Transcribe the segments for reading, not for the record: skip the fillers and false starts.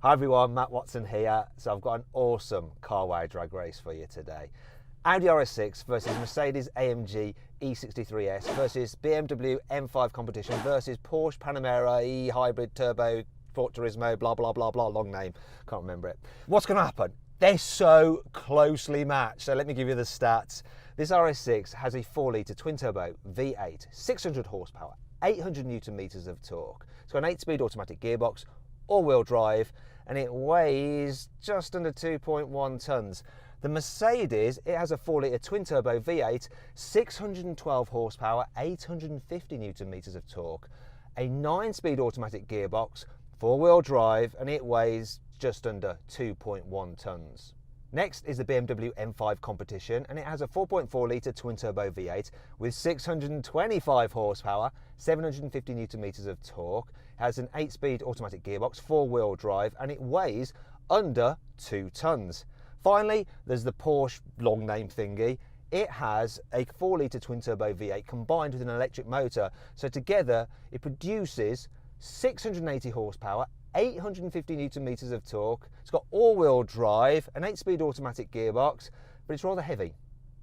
Hi everyone, Matt Watson here. So I've got an awesome car wow drag race for you today. Audi RS6 versus Mercedes AMG E63S versus BMW M5 competition versus Porsche Panamera E hybrid turbo Sport Turismo blah blah blah blah, long name, can't remember it. What's going to happen? They're so closely matched, so let me give you the stats. This RS6 has a 4-litre twin-turbo V8, 600 horsepower, 800 newton meters of torque. It's got an 8-speed automatic gearbox, all-wheel drive, and it weighs just under 2.1 tonnes. The Mercedes, it has a 4-litre twin-turbo V8, 612 horsepower, 850 newton meters of torque, a 9-speed automatic gearbox, 4-wheel drive, and it weighs just under 2.1 tonnes. Next is the BMW M5 competition, and it has a 4.4-litre twin-turbo V8 with 625 horsepower, 750 newton meters of torque. It has an 8-speed automatic gearbox, 4-wheel drive, and it weighs under 2 tonnes. Finally, there's the Porsche long name thingy. It has a 4-litre twin-turbo V8 combined with an electric motor, so together it produces 680 horsepower, 850 newton meters of torque. It's got all-wheel drive, an 8-speed automatic gearbox, but it's rather heavy.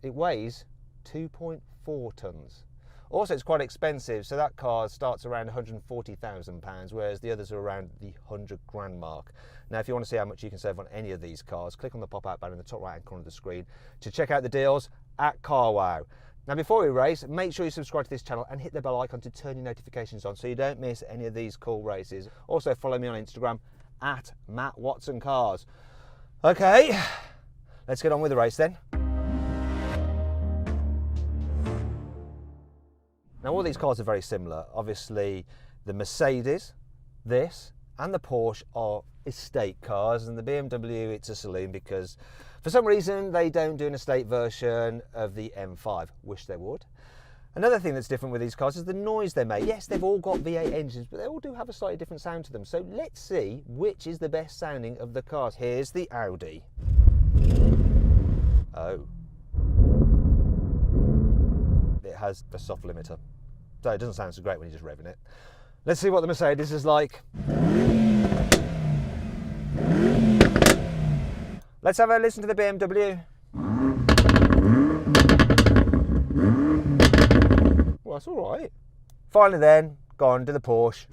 It weighs 2.4 tonnes. Also, it's quite expensive, so that car starts around £140,000, whereas the others are around the 100 grand mark. Now, if you want to see how much you can save on any of these cars, click on the pop-out banner in the top right-hand corner of the screen to check out the deals at CarWow. Now, before we race, make sure you subscribe to this channel and hit the bell icon to turn your notifications on so you don't miss any of these cool races. Also, follow me on Instagram at Matt Watson Cars. Okay, let's get on with the race then. Now, all these cars are very similar. Obviously, the Mercedes, this, and the Porsche are estate cars, and the BMW, it's a saloon because for some reason they don't do an estate version of the M5. Wish they would. Another thing that's different with these cars is the noise they make. Yes, they've all got V8 engines, but they all do have a slightly different sound to them. So let's see which is the best sounding of the cars. Here's the Audi. Oh. It has a soft limiter, so it doesn't sound so great when you're just revving it. Let's see what the Mercedes is like. Let's have a listen to the BMW. Well, that's all right. Finally then, gone to the Porsche.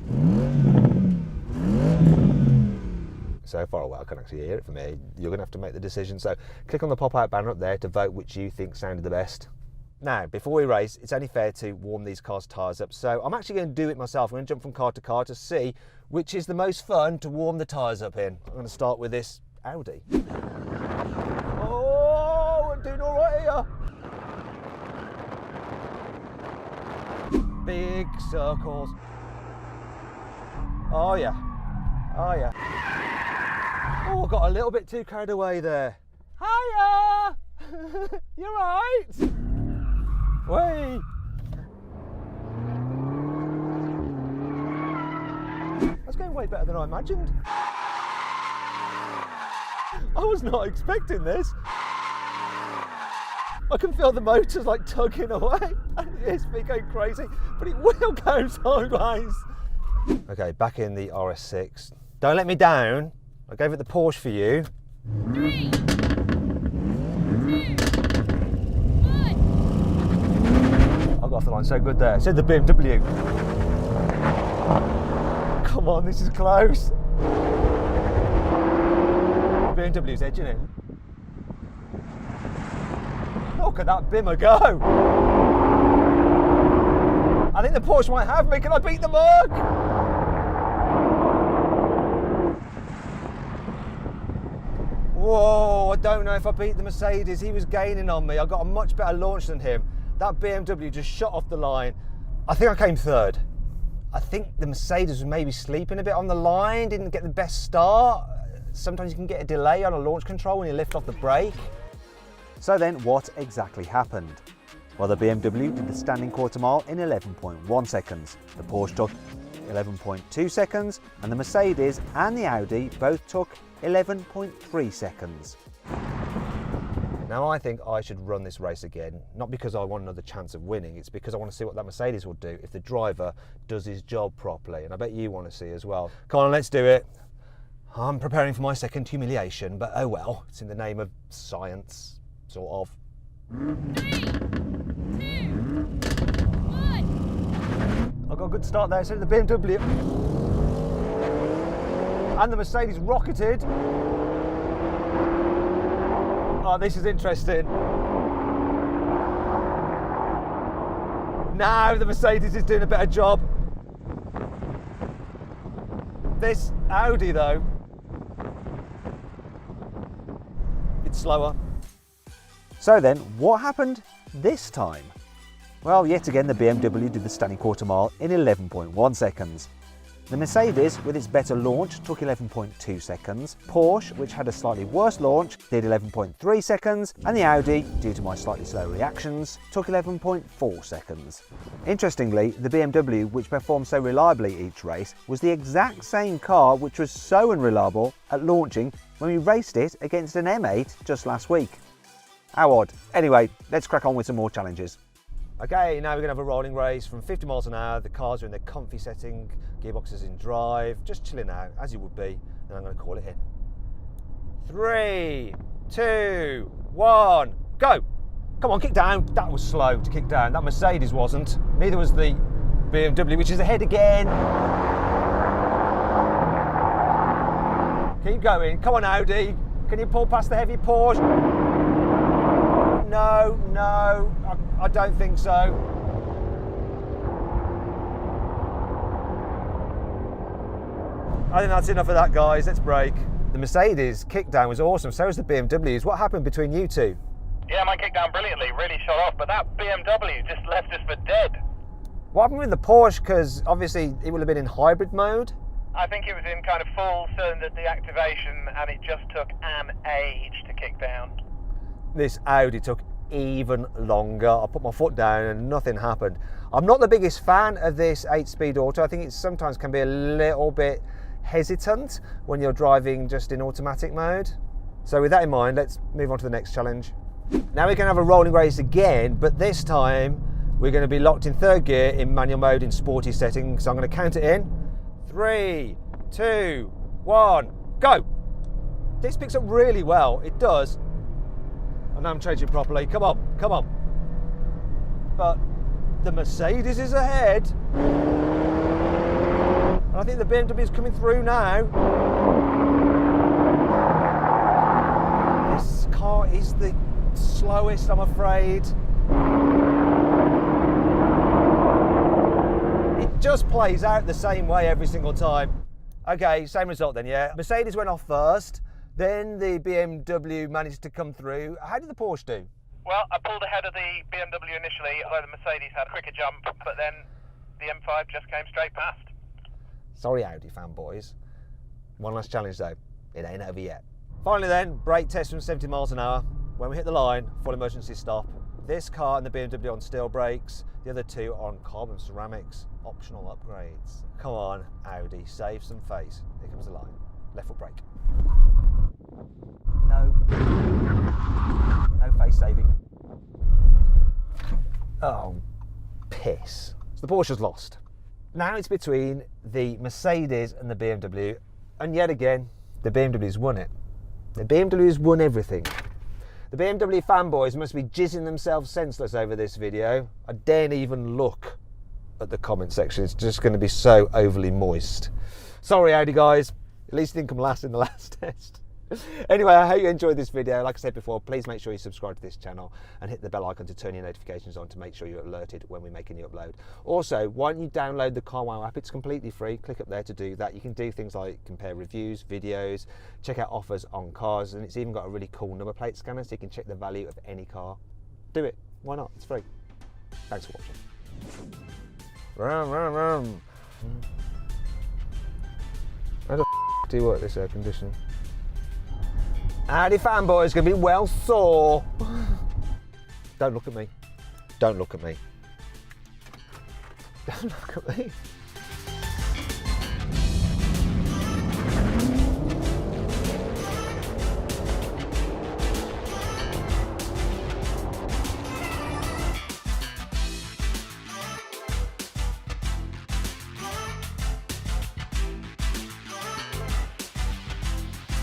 So far away I can't actually hear it from here. You're going to have to make the decision. So click on the pop-out banner up there to vote which you think sounded the best. Now, before we race, it's only fair to warm these cars' tyres up. So I'm actually going to do it myself. I'm going to jump from car to car to see which is the most fun to warm the tyres up in. I'm going to start with this Audi. Oh, we're doing all right here. Big circles. Oh yeah, oh yeah. Oh, I got a little bit too carried away there. Hiya! You're right. Wait. That's going way better than I imagined. I was not expecting this. I can feel the motors like tugging away. It's been going crazy, but it will go sideways. Okay, back in the RS6. Don't let me down. I gave it the Porsche for you. 3, 2, 1. I got off the line so good there. It said the BMW. Come on, this is close. BMW's edging it. Look at that bimmer go. I think the Porsche might have me. Can I beat the mug? Whoa, I don't know if I beat the Mercedes. He was gaining on me. I got a much better launch than him. That BMW just shot off the line. I think I came third. I think the Mercedes was maybe sleeping a bit on the line, didn't get the best start. Sometimes you can get a delay on a launch control when you lift off the brake. So then, what exactly happened? Well, the BMW did the standing quarter mile in 11.1 seconds. The Porsche took 11.2 seconds, and the Mercedes and the Audi both took 11.3 seconds. Now I think I should run this race again, not because I want another chance of winning, it's because I want to see what that Mercedes will do if the driver does his job properly, and I bet you want to see as well. Come on, let's do it. I'm preparing for my second humiliation, but oh well, it's in the name of science, sort of. 3, 2, 1. I got a good start there, so did the BMW. And the Mercedes rocketed. Oh, this is interesting. Now the Mercedes is doing a better job. This Audi though, it's slower. So then, what happened this time? Well, yet again the BMW did the stunning quarter mile in 11.1 seconds. The Mercedes, with its better launch, took 11.2 seconds. Porsche, which had a slightly worse launch, did 11.3 seconds. And the Audi, due to my slightly slow reactions, took 11.4 seconds. Interestingly, the BMW, which performed so reliably each race, was the exact same car which was so unreliable at launching when we raced it against an M8 just last week. How odd. Anyway, let's crack on with some more challenges. Okay, now we're going to have a rolling race from 50 miles an hour. The cars are in their comfy setting, gearbox is in drive, just chilling out as you would be. Then I'm going to call it in. 3, 2, 1, go! Come on, kick down. That was slow to kick down. That Mercedes wasn't. Neither was the BMW, which is ahead again. Keep going. Come on, Audi. Can you pull past the heavy Porsche? No, I don't think so. I think that's enough of that, guys. Let's brake. The Mercedes kickdown was awesome. So was the BMW's. What happened between you two? Yeah, mine kicked down brilliantly, really shot off, but that BMW just left us for dead. What happened with the Porsche? Because obviously it would have been in hybrid mode. I think it was in kind of full cylinder deactivation, and it just took an age to kick down. This Audi took even longer. I put my foot down and nothing happened. I'm not the biggest fan of this 8-speed auto. I think it sometimes can be a little bit hesitant when you're driving just in automatic mode. So with that in mind, let's move on to the next challenge. Now we're going to have a rolling race again, but this time we're going to be locked in third gear in manual mode in sporty settings. So I'm going to count it in. 3, 2, 1, go! This picks up really well. It does. And I'm changing properly. Come on, come on. But the Mercedes is ahead. And I think the BMW is coming through now. This car is the slowest, I'm afraid. It just plays out the same way every single time. Okay, same result then, yeah. Mercedes went off first. Then the BMW managed to come through. How did the Porsche do? Well, I pulled ahead of the BMW initially, although the Mercedes had a quicker jump, but then the M5 just came straight past. Sorry, Audi fanboys. One last challenge though. It ain't over yet. Finally then, brake test from 70 miles an hour. When we hit the line, full emergency stop. This car and the BMW on steel brakes, the other two on carbon ceramics, optional upgrades. Come on, Audi, save some face. Here comes the line. Left foot brake. No. No face saving. Oh, piss. So the Porsche's lost. Now it's between the Mercedes and the BMW, and yet again, the BMW's won it. The BMW's won everything. The BMW fanboys must be jizzing themselves senseless over this video. I daren't even look at the comment section. It's just going to be so overly moist. Sorry, Audi guys. At least it didn't come last in the last test. Anyway, I hope you enjoyed this video. Like I said before, please make sure you subscribe to this channel and hit the bell icon to turn your notifications on to make sure you're alerted when we make a new upload. Also, why don't you download the CarWow app? It's completely free. Click up there to do that. You can do things like compare reviews, videos, check out offers on cars, and it's even got a really cool number plate scanner so you can check the value of any car. Do it. Why not? It's free. Thanks for watching. Vroom, vroom, vroom. How the do you work this air conditioning? Audi fanboy's gonna be well sore. Don't look at me. Don't look at me. Don't look at me.